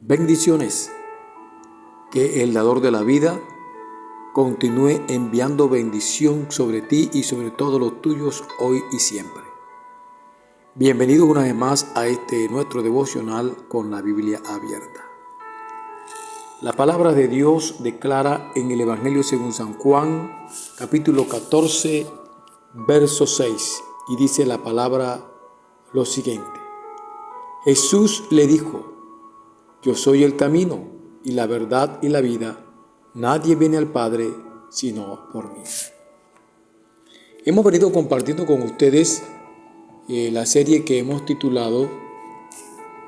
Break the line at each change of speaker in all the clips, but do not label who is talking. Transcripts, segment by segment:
Bendiciones. Que el dador de la vida continúe enviando bendición sobre ti y sobre todos los tuyos hoy y siempre. Bienvenidos una vez más a nuestro devocional con la Biblia abierta. La palabra de Dios declara en el Evangelio según San Juan, capítulo 14, verso 6, y dice la palabra lo siguiente. Jesús le dijo: Yo soy el camino y la verdad y la vida. Nadie viene al Padre sino por mí. Hemos venido compartiendo con ustedes la serie que hemos titulado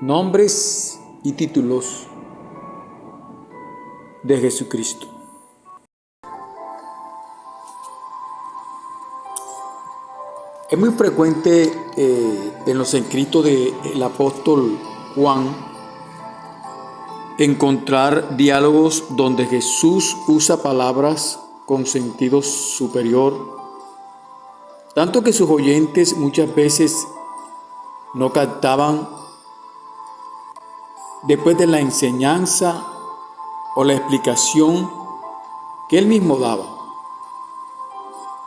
Nombres y títulos de Jesucristo. Es muy frecuente en los escritos del apóstol Juan encontrar diálogos donde Jesús usa palabras con sentido superior, tanto que sus oyentes muchas veces no captaban después de la enseñanza o la explicación que él mismo daba.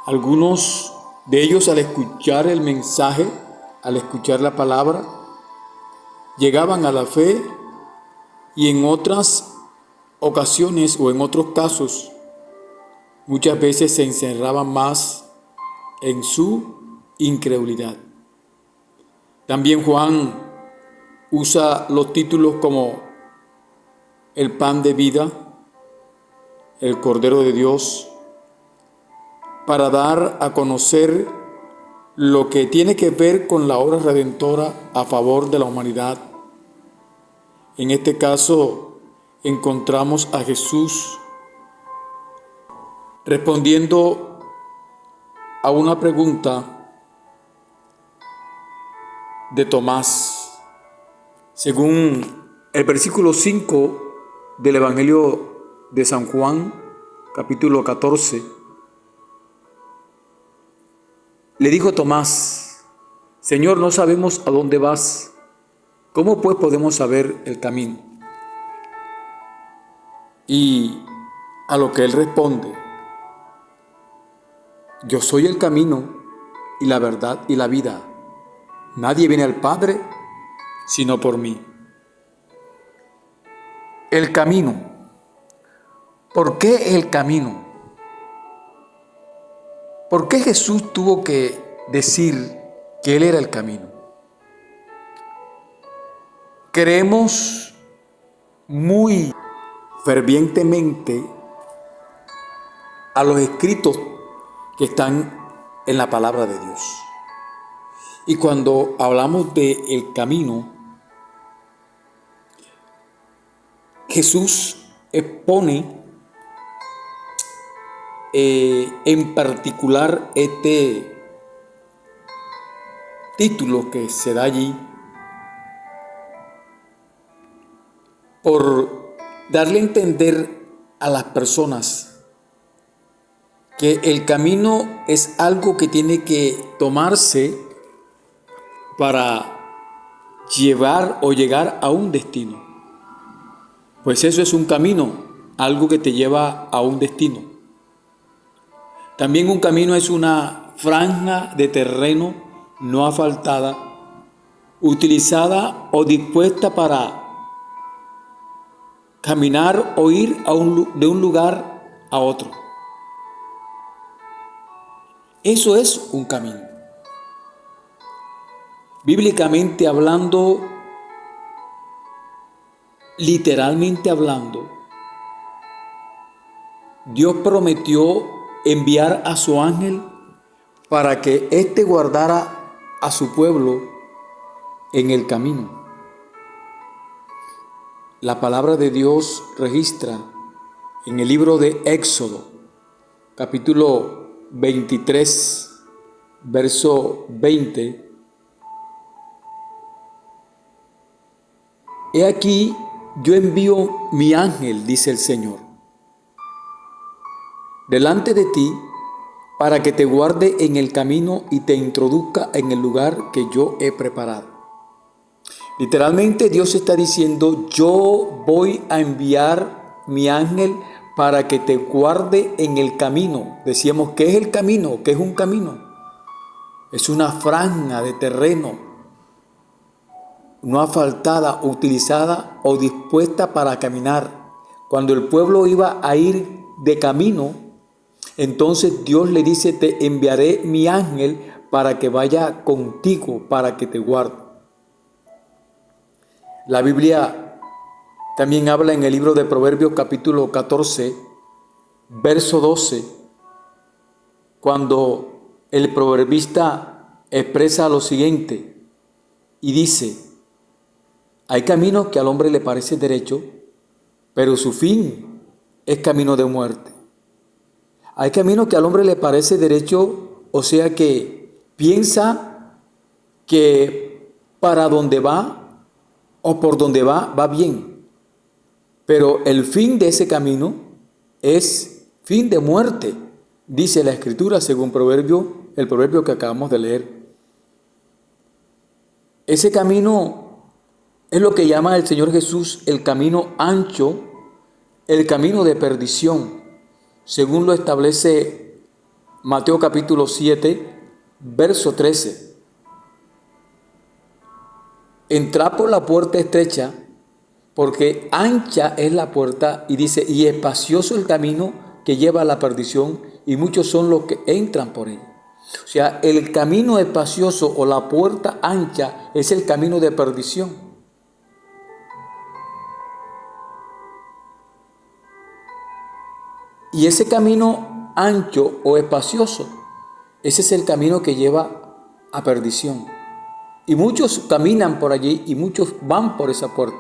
Algunos de ellos, al escuchar el mensaje, al escuchar la palabra, llegaban a la fe, y en otras ocasiones o en otros casos, muchas veces se encerraban más en su incredulidad. También Juan usa los títulos como el pan de vida, el Cordero de Dios, para dar a conocer lo que tiene que ver con la obra redentora a favor de la humanidad. En este caso encontramos a Jesús respondiendo a una pregunta de Tomás. Según el versículo 5 del Evangelio de San Juan, capítulo 14, le dijo Tomás: Señor, no sabemos a dónde vas. ¿Cómo pues podemos saber el camino? Y a lo que él responde: Yo soy el camino y la verdad y la vida. Nadie viene al Padre sino por mí. El camino. ¿Por qué el camino? ¿Por qué Jesús tuvo que decir que Él era el camino? Creemos muy fervientemente a los escritos que están en la palabra de Dios. Y cuando hablamos del camino, Jesús expone en particular este título que se da allí por darle a entender a las personas que el camino es algo que tiene que tomarse para llevar o llegar a un destino. Pues eso es un camino, algo que te lleva a un destino. También un camino es una franja de terreno no asfaltada, utilizada o dispuesta para caminar o ir de un lugar a otro. Eso es un camino. Bíblicamente hablando, literalmente hablando, Dios prometió enviar a su ángel para que éste guardara a su pueblo en el camino. La palabra de Dios registra en el libro de Éxodo, capítulo 23, verso 20. He aquí, yo envío mi ángel, dice el Señor, delante de ti, para que te guarde en el camino y te introduzca en el lugar que yo he preparado. Literalmente Dios está diciendo, yo voy a enviar mi ángel para que te guarde en el camino. Decíamos, ¿qué es el camino? ¿Qué es un camino? Es una franja de terreno no asfaltada, utilizada o dispuesta para caminar. Cuando el pueblo iba a ir de camino, entonces Dios le dice, te enviaré mi ángel para que vaya contigo, para que te guarde. La Biblia también habla en el libro de Proverbios capítulo 14, verso 12, cuando el proverbista expresa lo siguiente y dice, hay caminos que al hombre le parece derecho, pero su fin es camino de muerte. Hay caminos que al hombre le parece derecho, o sea que piensa que para donde va o por donde va bien. Pero el fin de ese camino es fin de muerte, dice la Escritura según el proverbio que acabamos de leer. Ese camino es lo que llama el Señor Jesús el camino ancho, el camino de perdición, según lo establece Mateo capítulo 7, verso 13. Entrad por la puerta estrecha, porque ancha es la puerta, y dice, y espacioso el camino que lleva a la perdición, y muchos son los que entran por él. O sea, el camino espacioso o la puerta ancha es el camino de perdición. Y ese camino ancho o espacioso, ese es el camino que lleva a perdición. Y muchos caminan por allí y muchos van por esa puerta.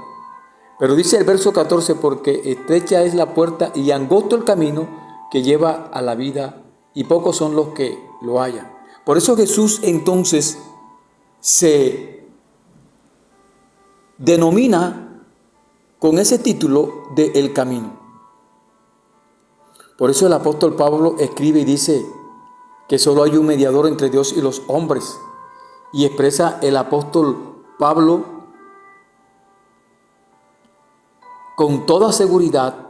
Pero dice el verso 14, porque estrecha es la puerta y angosto el camino que lleva a la vida, y pocos son los que lo hallan. Por eso Jesús entonces se denomina con ese título de el camino. Por eso el apóstol Pablo escribe y dice que solo hay un mediador entre Dios y los hombres. Y expresa el apóstol Pablo con toda seguridad,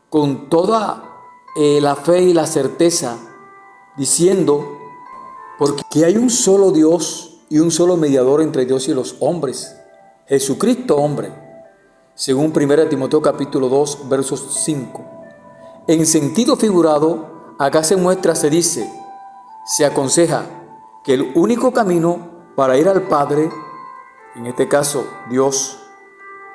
con toda la fe y la certeza, diciendo, porque hay un solo Dios y un solo mediador entre Dios y los hombres, Jesucristo hombre, según 1 Timoteo capítulo 2, versos 5. En sentido figurado, acá se muestra, se dice, se aconseja que el único camino para ir al Padre, en este caso Dios,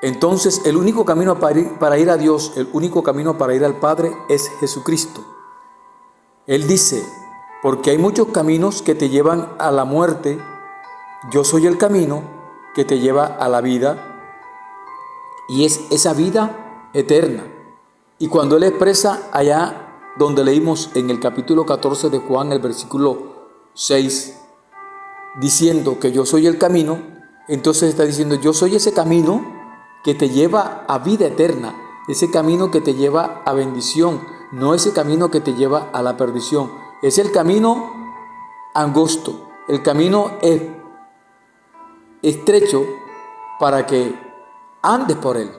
entonces el único camino para ir a Dios, el único camino para ir al Padre es Jesucristo. Él dice, porque hay muchos caminos que te llevan a la muerte, yo soy el camino que te lleva a la vida, y es esa vida eterna. Y cuando Él expresa allá donde leímos en el capítulo 14 de Juan, el versículo 6, diciendo que yo soy el camino, entonces está diciendo, yo soy ese camino que te lleva a vida eterna, ese camino que te lleva a bendición, no ese camino que te lleva a la perdición. Es el camino angosto, el camino estrecho para que andes por él,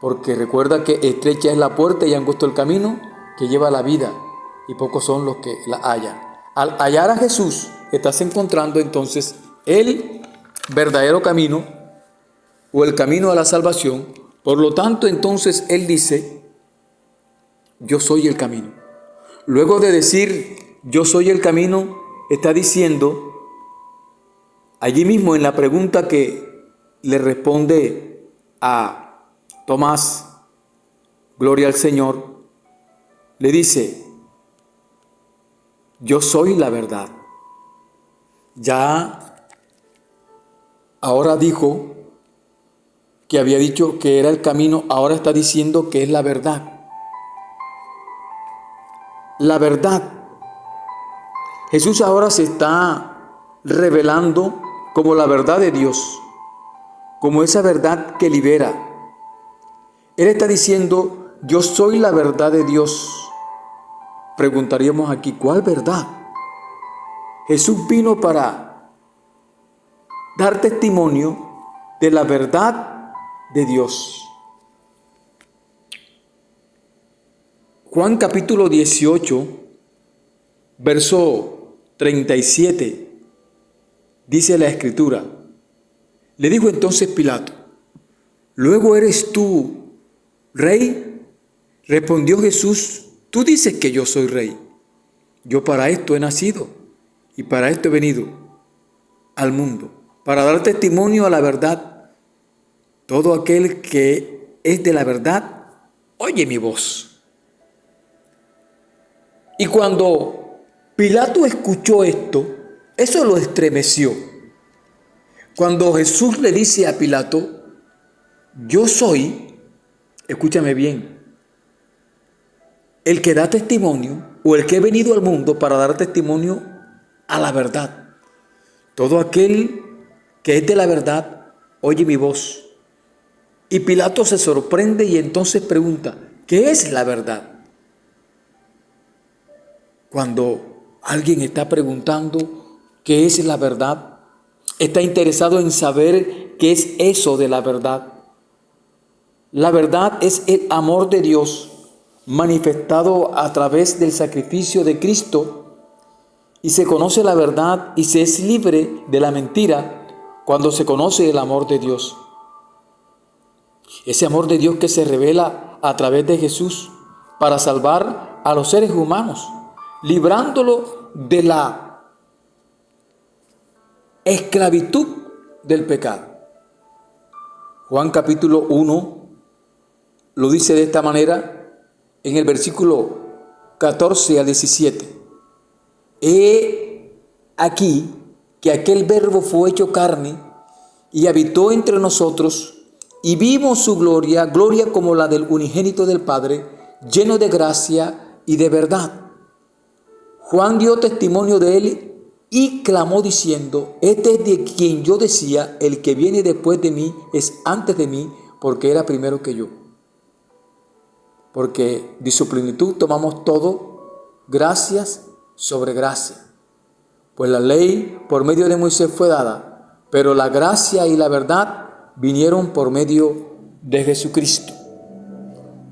porque recuerda que estrecha es la puerta y angosto el camino que lleva a la vida, y pocos son los que la hallan. Al hallar a Jesús, estás encontrando entonces el verdadero camino o el camino a la salvación. Por lo tanto, entonces Él dice, yo soy el camino. Luego de decir, yo soy el camino, está diciendo, allí mismo en la pregunta que le responde a Tomás, gloria al Señor, le dice, yo soy la verdad. Ya ahora dijo que había dicho que era el camino, ahora está diciendo que es la verdad. La verdad. Jesús ahora se está revelando como la verdad de Dios, como esa verdad que libera. Él está diciendo, yo soy la verdad de Dios. Preguntaríamos aquí, ¿cuál verdad? Jesús vino para dar testimonio de la verdad de Dios. Juan capítulo 18, verso 37, dice la Escritura: le dijo entonces Pilato: ¿luego eres tú rey? Respondió Jesús: tú dices que yo soy rey. Yo para esto he nacido y para esto he venido al mundo, para dar testimonio a la verdad. Todo aquel que es de la verdad, oye mi voz. Y cuando Pilato escuchó esto, eso lo estremeció. Cuando Jesús le dice a Pilato: yo soy, escúchame bien, el que da testimonio, o el que he venido al mundo para dar testimonio a la verdad. Todo aquel que es de la verdad, oye mi voz. Y Pilato se sorprende y entonces pregunta: ¿qué es la verdad? Cuando alguien está preguntando qué es la verdad, está interesado en saber qué es eso de la verdad. La verdad es el amor de Dios manifestado a través del sacrificio de Cristo, y se conoce la verdad y se es libre de la mentira cuando se conoce el amor de Dios. Ese amor de Dios que se revela a través de Jesús para salvar a los seres humanos, librándolo de la esclavitud del pecado. Juan capítulo 1 lo dice de esta manera en el versículo 14 al 17. He aquí que aquel verbo fue hecho carne y habitó entre nosotros, y vimos su gloria, gloria como la del unigénito del Padre, lleno de gracia y de verdad. Juan dio testimonio de él y clamó diciendo: este es de quien yo decía, el que viene después de mí es antes de mí, porque era primero que yo. Porque de su plenitud tomamos todo, gracias sobre gracia. Pues la ley por medio de Moisés fue dada, pero la gracia y la verdad vinieron por medio de Jesucristo.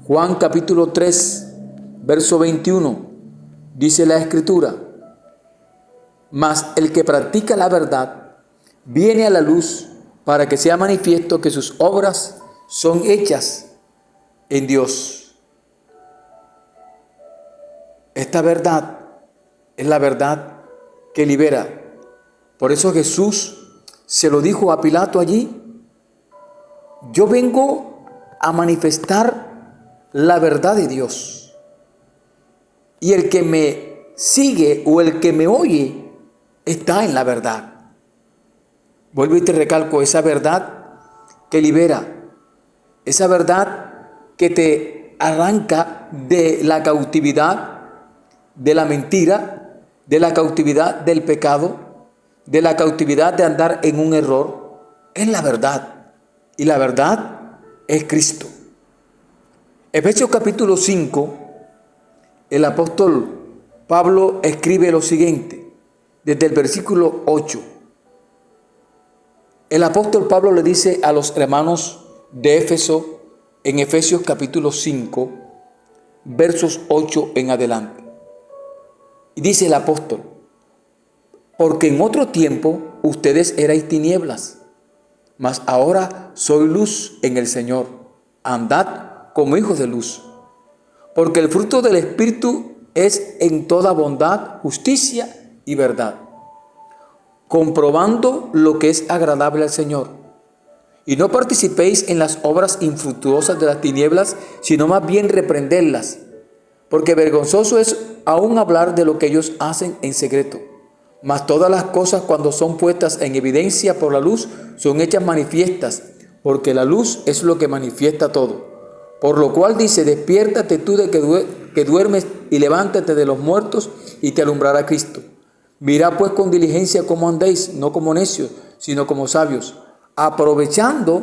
Juan capítulo 3, verso 21, dice la Escritura: mas el que practica la verdad viene a la luz, para que sea manifiesto que sus obras son hechas en Dios. Esta verdad es la verdad que libera. Por eso Jesús se lo dijo a Pilato allí: yo vengo a manifestar la verdad de Dios. Y el que me sigue o el que me oye está en la verdad. Vuelvo y te recalco, esa verdad que libera, esa verdad que te arranca de la cautividad, de la mentira, de la cautividad del pecado, de la cautividad de andar en un error, es la verdad. Y la verdad es Cristo. Efesios capítulo 5, el apóstol Pablo escribe lo siguiente, desde el versículo 8. El apóstol Pablo le dice a los hermanos de Éfeso, en Efesios capítulo 5, versos 8 en adelante. Y dice el apóstol: porque en otro tiempo ustedes erais tinieblas, mas ahora soy luz en el Señor. Andad como hijos de luz. Porque el fruto del Espíritu es en toda bondad, justicia y verdad, comprobando lo que es agradable al Señor. Y no participéis en las obras infructuosas de las tinieblas, sino más bien reprenderlas. Porque vergonzoso es aún hablar de lo que ellos hacen en secreto. Mas todas las cosas, cuando son puestas en evidencia por la luz, son hechas manifiestas, porque la luz es lo que manifiesta todo. Por lo cual dice: despiértate tú de que duermes y levántate de los muertos, y te alumbrará Cristo. Mirad pues con diligencia cómo andéis, no como necios, sino como sabios, aprovechando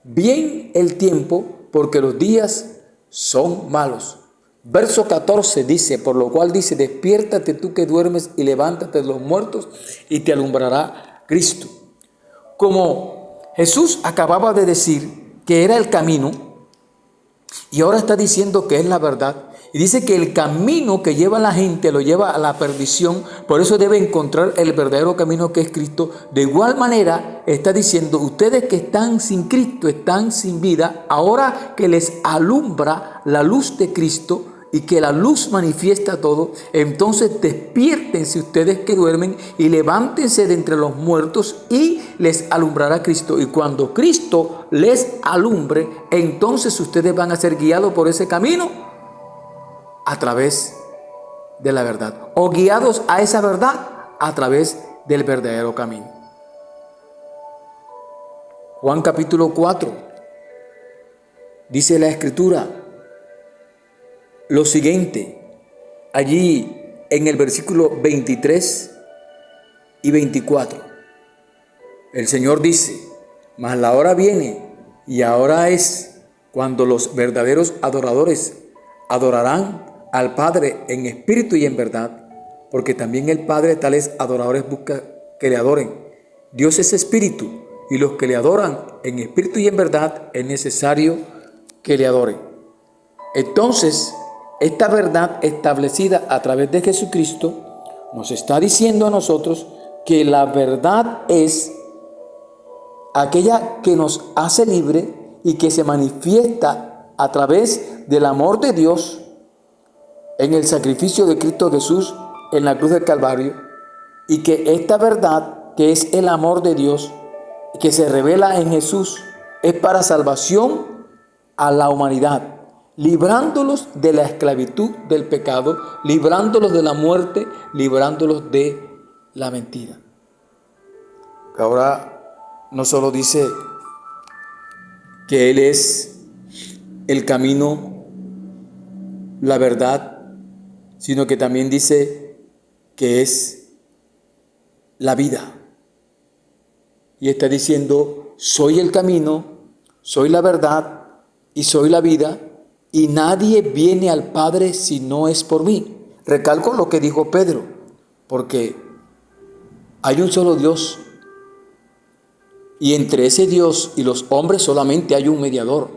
bien el tiempo, porque los días son malos. Verso 14 dice: por lo cual dice: despiértate tú que duermes y levántate de los muertos, y te alumbrará Cristo. Como Jesús acababa de decir que era el camino y ahora está diciendo que es la verdad. Y dice que el camino que lleva a la gente lo lleva a la perdición, por eso debe encontrar el verdadero camino que es Cristo. De igual manera está diciendo, ustedes que están sin Cristo, están sin vida, ahora que les alumbra la luz de Cristo y que la luz manifiesta todo, entonces despiértense ustedes que duermen y levántense de entre los muertos y les alumbrará Cristo. Y cuando Cristo les alumbre, entonces ustedes van a ser guiados por ese camino a través de la verdad, o guiados a esa verdad a través del verdadero camino. Juan capítulo 4, dice la Escritura lo siguiente, allí en el versículo 23 y 24. El Señor dice, mas la hora viene y ahora es cuando los verdaderos adoradores adorarán al Padre en espíritu y en verdad, porque también el Padre tales adoradores busca que le adoren. Dios es espíritu, y los que le adoran en espíritu y en verdad es necesario que le adoren. Entonces, esta verdad establecida a través de Jesucristo nos está diciendo a nosotros que la verdad es aquella que nos hace libre y que se manifiesta a través del amor de Dios en el sacrificio de Cristo Jesús en la cruz del Calvario, y que esta verdad, que es el amor de Dios, que se revela en Jesús, es para salvación a la humanidad, librándolos de la esclavitud del pecado, librándolos de la muerte, librándolos de la mentira. Ahora no solo dice que Él es el camino, la verdad, sino que también dice que es la vida. Y está diciendo, soy el camino, soy la verdad y soy la vida, y nadie viene al Padre si no es por mí. Recalco lo que dijo Pedro, porque hay un solo Dios, y entre ese Dios y los hombres solamente hay un mediador,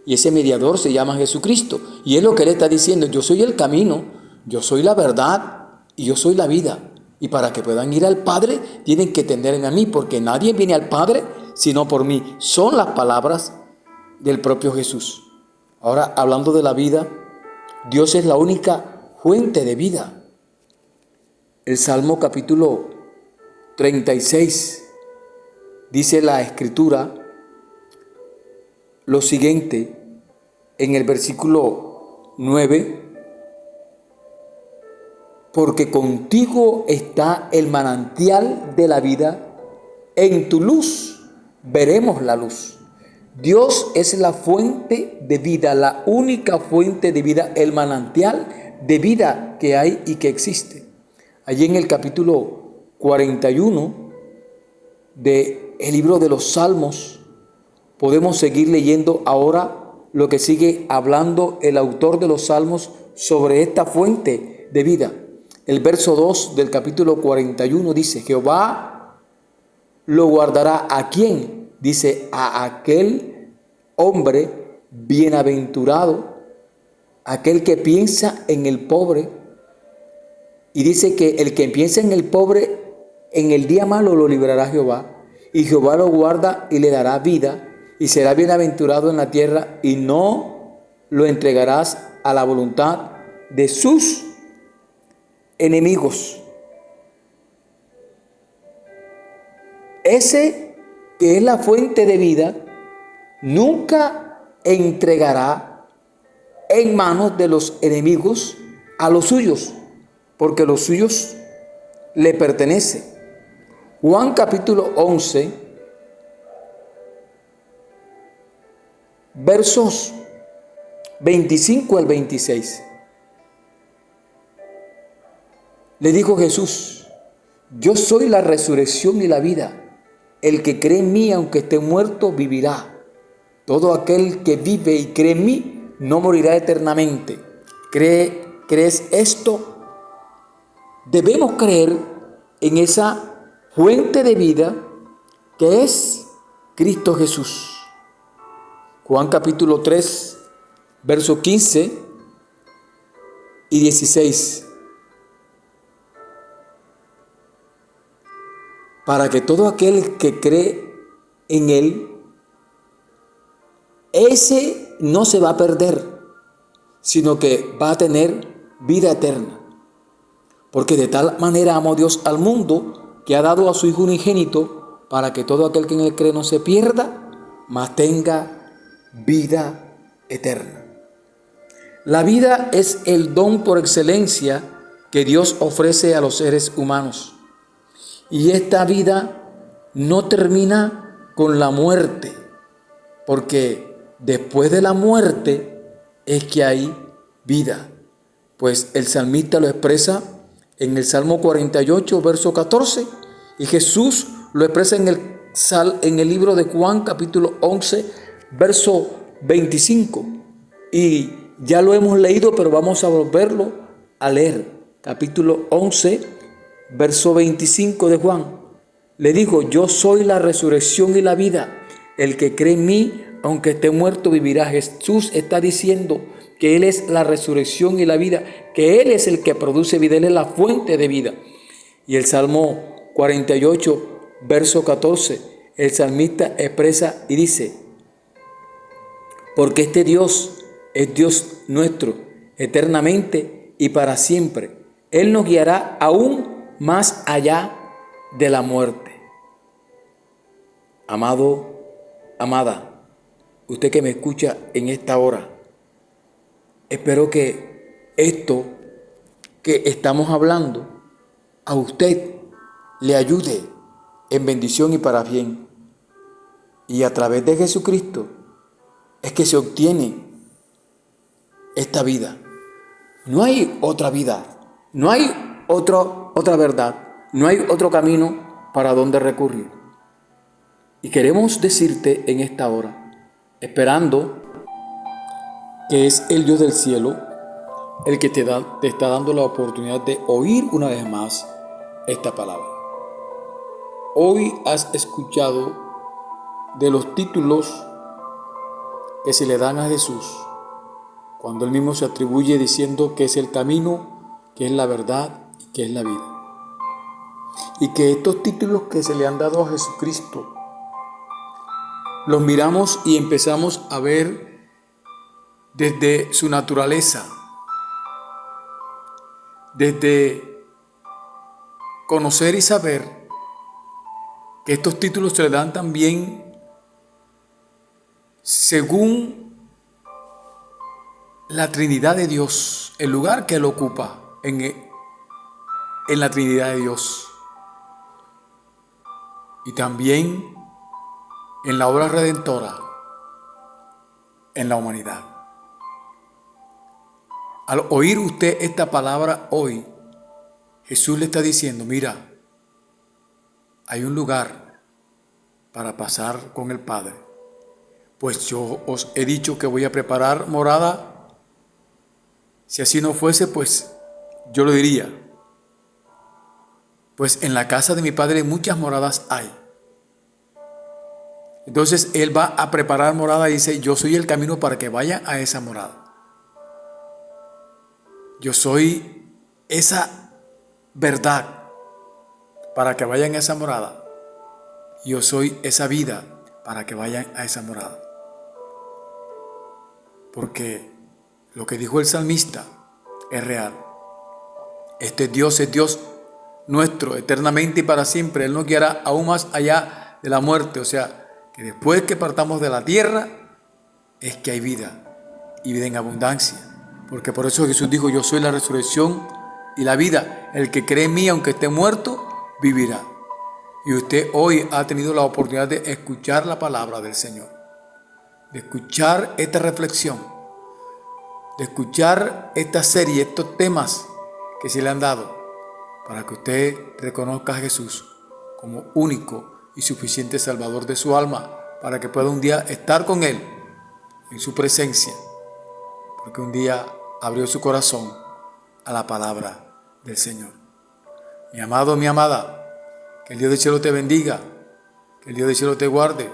y ese mediador se llama Jesucristo. Y es lo que Él está diciendo, yo soy el camino, yo soy la verdad y yo soy la vida. Y para que puedan ir al Padre, tienen que tenerme a mí, porque nadie viene al Padre sino por mí. Son las palabras del propio Jesús. Ahora, hablando de la vida, Dios es la única fuente de vida. El Salmo capítulo 36 dice la Escritura lo siguiente en el versículo 9. Porque contigo está el manantial de la vida, en tu luz veremos la luz. Dios es la fuente de vida, la única fuente de vida, el manantial de vida que hay y que existe. Allí en el capítulo 41 del libro de los Salmos, podemos seguir leyendo ahora lo que sigue hablando el autor de los Salmos sobre esta fuente de vida. El verso 2 del capítulo 41 dice, Jehová lo guardará. ¿A quién? Dice, a aquel hombre bienaventurado, aquel que piensa en el pobre. Y dice que el que piensa en el pobre, en el día malo lo librará Jehová. Y Jehová lo guarda y le dará vida, y será bienaventurado en la tierra, y no lo entregarás a la voluntad de sus enemigos. Ese que es la fuente de vida nunca entregará en manos de los enemigos a los suyos, porque los suyos le pertenecen. Juan capítulo 11, versos 25 al 26. Le dijo Jesús, yo soy la resurrección y la vida. El que cree en mí, aunque esté muerto, vivirá. Todo aquel que vive y cree en mí, no morirá eternamente. ¿Crees esto? Debemos creer en esa fuente de vida que es Cristo Jesús. Juan capítulo 3, verso 15 y 16. Para que todo aquel que cree en Él, ese no se va a perder, sino que va a tener vida eterna. Porque de tal manera amó Dios al mundo, que ha dado a su Hijo unigénito, para que todo aquel que en Él cree no se pierda, mas tenga vida eterna. La vida es el don por excelencia que Dios ofrece a los seres humanos. Y esta vida no termina con la muerte, porque después de la muerte es que hay vida. Pues el salmista lo expresa en el Salmo 48, verso 14, y Jesús lo expresa en el libro de Juan, capítulo 11, verso 25. Y ya lo hemos leído, pero vamos a volverlo a leer. Capítulo 11, verso 25 de Juan. Le dijo: yo soy la resurrección y la vida. El que cree en mí, aunque esté muerto, vivirá. Jesús está diciendo que Él es la resurrección y la vida, que Él es el que produce vida, Él es la fuente de vida. Y el Salmo 48, verso 14, el salmista expresa y dice: porque este Dios es Dios nuestro, eternamente y para siempre. Él nos guiará aún más allá de la muerte. Amado, amada, usted que me escucha en esta hora, espero que esto que estamos hablando a usted le ayude en bendición y para bien. Y a través de Jesucristo es que se obtiene esta vida. No hay otra vida, no hay otra verdad, no hay otro camino para donde recurrir. Y queremos decirte en esta hora, esperando que es el Dios del cielo el que te está dando la oportunidad de oír una vez más esta palabra. Hoy has escuchado de los títulos que se le dan a Jesús, cuando Él mismo se atribuye diciendo que es el camino, que es la verdad y que es la vida. Y que estos títulos que se le han dado a Jesucristo, los miramos y empezamos a ver desde su naturaleza, desde conocer y saber que estos títulos se le dan también según la Trinidad de Dios, el lugar que Él ocupa en la Trinidad de Dios. Y también en la obra redentora en la humanidad. Al oír usted esta palabra hoy, Jesús le está diciendo: mira, hay un lugar para pasar con el Padre. Pues yo os he dicho que voy a preparar morada. Si así no fuese, pues yo lo diría. Pues en la casa de mi Padre muchas moradas hay. Entonces Él va a preparar morada y dice: yo soy el camino para que vayan a esa morada. Yo soy esa verdad para que vayan a esa morada. Yo soy esa vida para que vayan a esa morada. Porque lo que dijo el salmista es real. Este Dios es Dios nuestro, eternamente y para siempre. Él nos guiará aún más allá de la muerte. O sea, que después que partamos de la tierra, es que hay vida, y vida en abundancia. Porque por eso Jesús dijo: yo soy la resurrección y la vida. El que cree en mí, aunque esté muerto, vivirá. Y usted hoy ha tenido la oportunidad de escuchar la palabra del Señor, de escuchar esta reflexión, de escuchar esta serie, estos temas que se le han dado, para que usted reconozca a Jesús como único y suficiente Salvador de su alma, para que pueda un día estar con Él en su presencia, porque un día abrió su corazón a la palabra del Señor. Mi amado, mi amada, que el Dios del cielo te bendiga, que el Dios del cielo te guarde,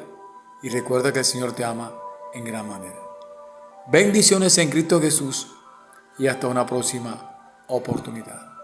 y recuerda que el Señor te ama en gran manera. Bendiciones en Cristo Jesús y hasta una próxima oportunidad.